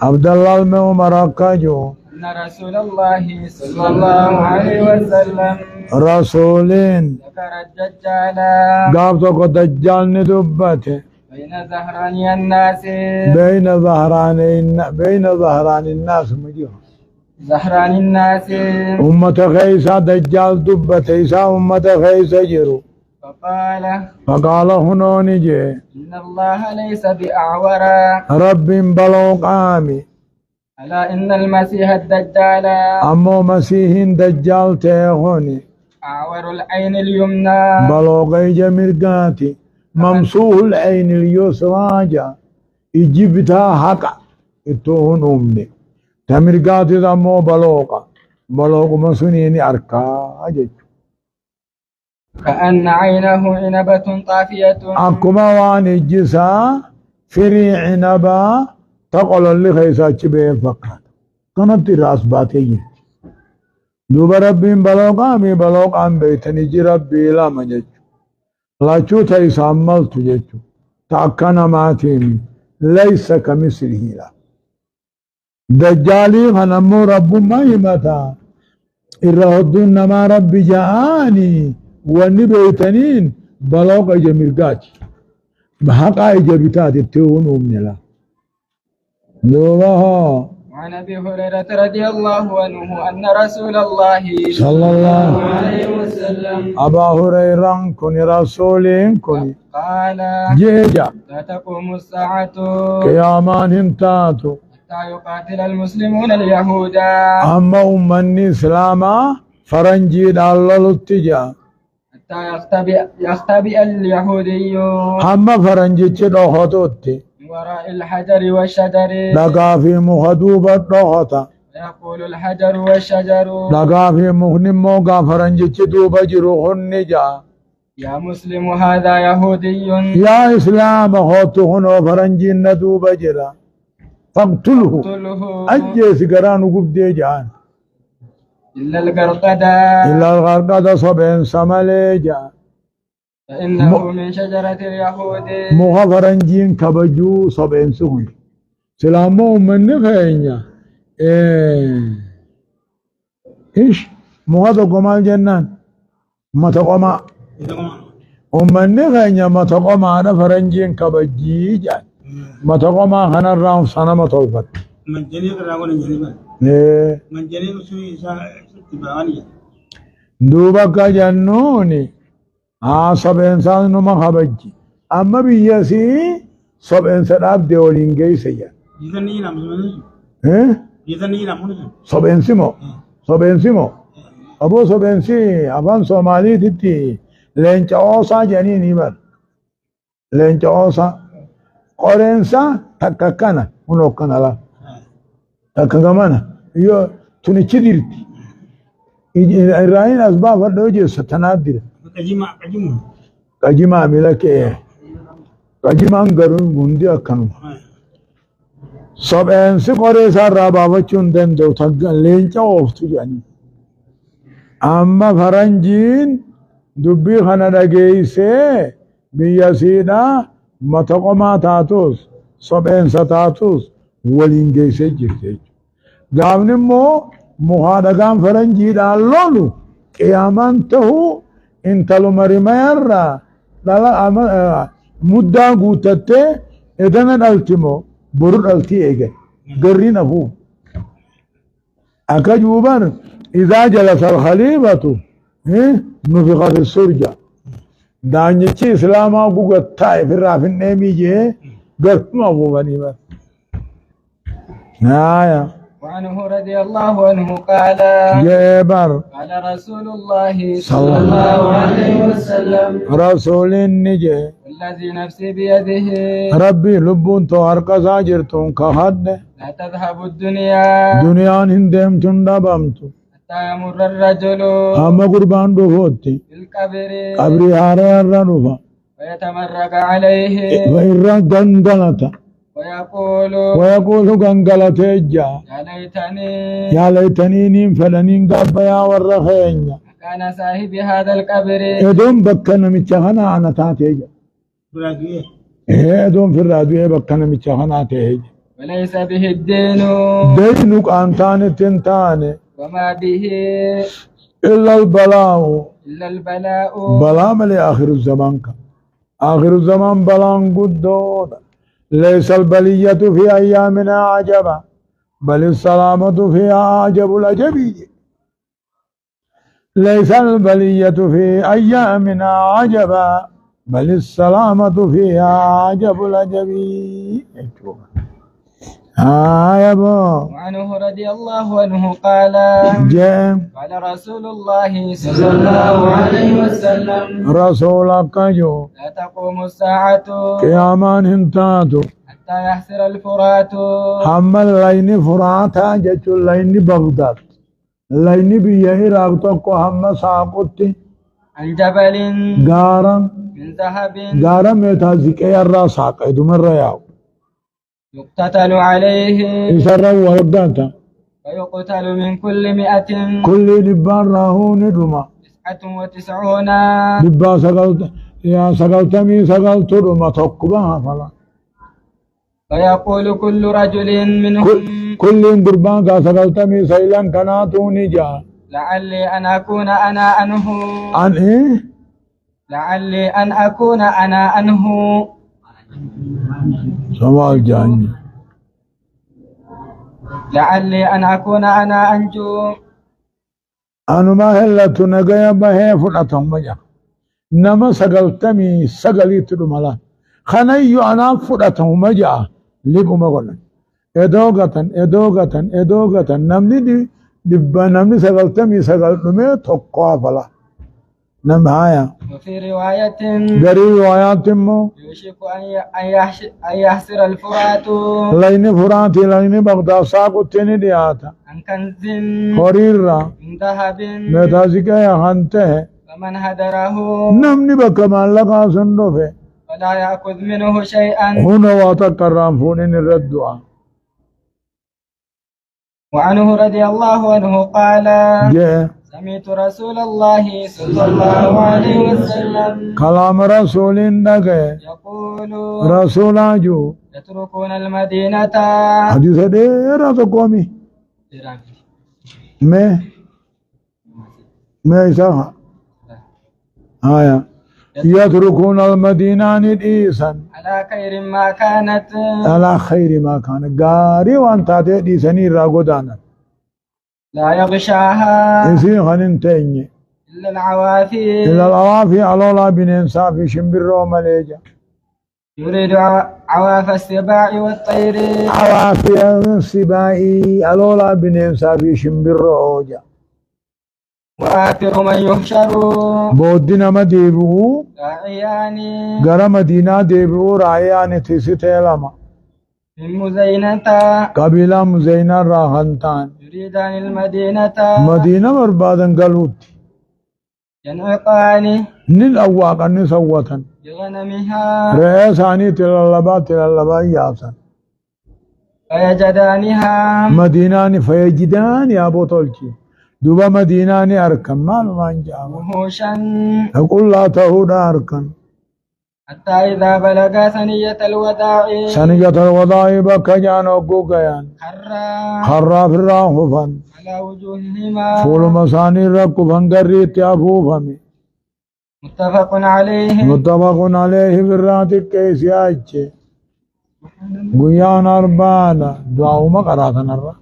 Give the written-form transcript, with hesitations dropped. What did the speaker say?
عبد الله بن عمر كاجو أن رسول الله صلى الله عليه وسلم رسولين ذكر الدجال قابتك دجال ندبته بين ظهراني الناس بين ظهران الناس مجيهم ظهران الناس أمة خيسة دجال دبته إيسا أمة خيسة جرو فقال هنا نجي إن الله ليس بأعور رب بلوق آمي ألا إن المسيح الدجال أمو مسيح دجال تيهوني أعور العين اليمنى بلوغي جمرقاتي ممسوح العين اليسرى جا إجبتها حقا إتوهن أمي تمرقاتي دمو بلوغ مسنيني أركا أجج كأن عينه عنبة طافية أكما وان الجسا فري عنبا تقول اللي خيسات شبه فقط كانت الرأس باتي دوب ربين بلوغ عم بيتني جي ربي لا مجج لا چوتا يسامل تجج تأكنا ماتين ليس كمثله لا دجالي خنمو رب ما يمتا الرهدون نما ربي جاءاني واني بيتنين بلوغ جميرقاتي بحقا جبتات التون ومنلا دوبها وعن أبي هريرة رضي الله عنه أن رسول الله صلى الله عليه وسلم أبا هريرة كوني رسولين كوني قال جيجا لا تقوم الساعة قيامان انتاتو حتى يقاتل المسلمون اليهود أما أمني إسلاما فرنجي دالله التجا حتى يختبئ اليهودي أما فرنجي تدوخطوتي وراء الحجر والشجر لقى في مخدوبة دوخطا يقول الحجر والشجر لقى في مخنمو قا فرنجي تدوبة جروح النجا يا مسلم هذا يهودي يا إسلام خوتهن وفرنجي ندوبة جرا فاقتله أجيس قران قبدي جان إلا القرقدة الغرقدة صبين سماليجا فإنه من شجرة اليهود مغفرنجين كبجو صبين سهن سلامو من نخينيا إيش مغادو قمال جنان متقوما ومن نخينيا متقوما أنا فرنجين كبجي جان متقوما خنا الرام سنة متوفت من جنيك راغون جنيبا من جنيك سوي تبعانية دوبك جنوني سب انسان نما خبجي اما بيسي سب انسان عبد ولين جيسيا يزني نام يزني نام سب انسمو ابو سب انسي ابان سومالي تتي لنچوسا جني نيبر لنچوسا قرنسا تككنا ونوكنا لا تكغمانا يو تنچديرتي الراين اسباب دوجي ستنادير Kajima milake kajima garun gundi akanu sab ensi kore sarra babachun den do taggan lencha oftu jani amma faranjin dubbi khana dageise biyasida mataqama tatus sab ensa tatus walin geise jirte gamnimo muhadagan faranji dallolu qiyamantahu انت لو مريم يرى لا مدة قوتت اذن الالتمو برد التي ايجا قرين ابو اكجوبر اذا جلس الخليفة نفخ في السرجة دانيتي اسلاما قوة تاي في الرافن نيمي جي قرم ابو غنيمة نايا وعنه رضي الله عنه قال جبر قال رسول الله صلى الله عليه وسلم رسول النجي والذي نفسي بيده ربي لبون تو هرقا جرتون كهد لا تذهب الدنيا دنيا هندم تندبمتو حتى يمر الرجل اما قربان بفوتي في القبر قبري هارا الرنوفا ويتمرق عليه وإرى غنغلتا ويقول غنغلتا اجا يا ليتني نيم فلنين قبيا والرخين كان صاحب هذا القبر ادوم بكنا متخنا انا تاتي ادوم في الراديو بكنا متخنا تاتي وليس به الدين دينك أنتان تنتان وما به إلا البلاء إلا البلاء بلا ملي آخر الزمان كان آخر الزمان بلان قدود ليس البلية في أيامنا عجبا بل السلامة فيها عجب العجبي ليس البلية في أيامنا عجبا بل السلامة فيها عجب العجبي يا ابو وعنه رضي الله عنه قال جيم قال رسول الله صلى الله عليه وسلم رسولك جو لا تقوم الساعة قيامان هنتاتو حتى يحسر الفرات حمل لين فراتا جچو لين بغداد لين بيه راقتو هم ساقوتي عن جبل غارا من ذهب غارا ميتا زكي الراس حق دمر ياو يقتتل عليه يسر وردانتا ويقتل من كل 100 كل لبان راهون دما 99 لبا سقلت يا سقلتمي سقلت دما تقبا فلا فيقول كل رجل منهم كل قربان کا سقلتمي سيلان كناتو نجا لعلي أن أكون أنا أنه عن ايه لعلي أن أكون أنا أنه سوال جاني لعلي أن أكون أنا أنجو أنا ما هلا تنجيا به فرطهم مجا نما سقلتمي سقلي تدملا خنيو أنا فرطهم مجا لبوا مقولن إدوغة نمني دي دبا نمني سقلتمي سقلتمي تقوا فلا نمهايا وفي رواية غري روايات مو يوشك أن يحسر الفرات لين فراتي لين بغداد ساقو تني دياتا عن كنز خريرا من ذهب متازيكا يا خانته فمن هدره نمني بكمال لقا سندوفه ولا يأخذ منه شيئا هنا واتكرم فونين الردعاء وعنه رضي الله عنه قال جاء سمعت رسول الله صلى الله عليه وسلم كلام رسول نگه يقول رسول آجو يتركون المدينة حدیث دیر تو قومی میں ایسا آیا يتركون المدينة نديسا على خير ما كانت على خير ما كان غاري وانت ديسني راغودانا لا يغشاها إنسي خننتين إلا العوافي إلا العوافي على الله بننسى في شمبر مليجا يريد عواف السباع والطير عوافي السباع على الله بننسى في شمبر روجا وآخر من يحشر بودنا مديبو راعيان غرا مدينة ديبو راعيان تيسي لما من مزينة قبيلة مزينة راهنتان يريدان المدينة مدينة بربادن قلوت ينعقان نل أواقا نسوة بغنمها رئيساني تلالبا ياسن فيجدانها مدينة فيجدان يا أبو طولكي دوبا مدينة أركن ما نجاب وحوشا أقول لا تهود أركن حتى إذا بلغ ثنية الوداع سنجة الوضاء بكجان وقوقيان خرا في الراهفا على وجوههما فول مساني ركفا قريت يافوفمي متفق عليه في الراتك كيسي آجي قيان أربانا دعاو ما قراتنا الرا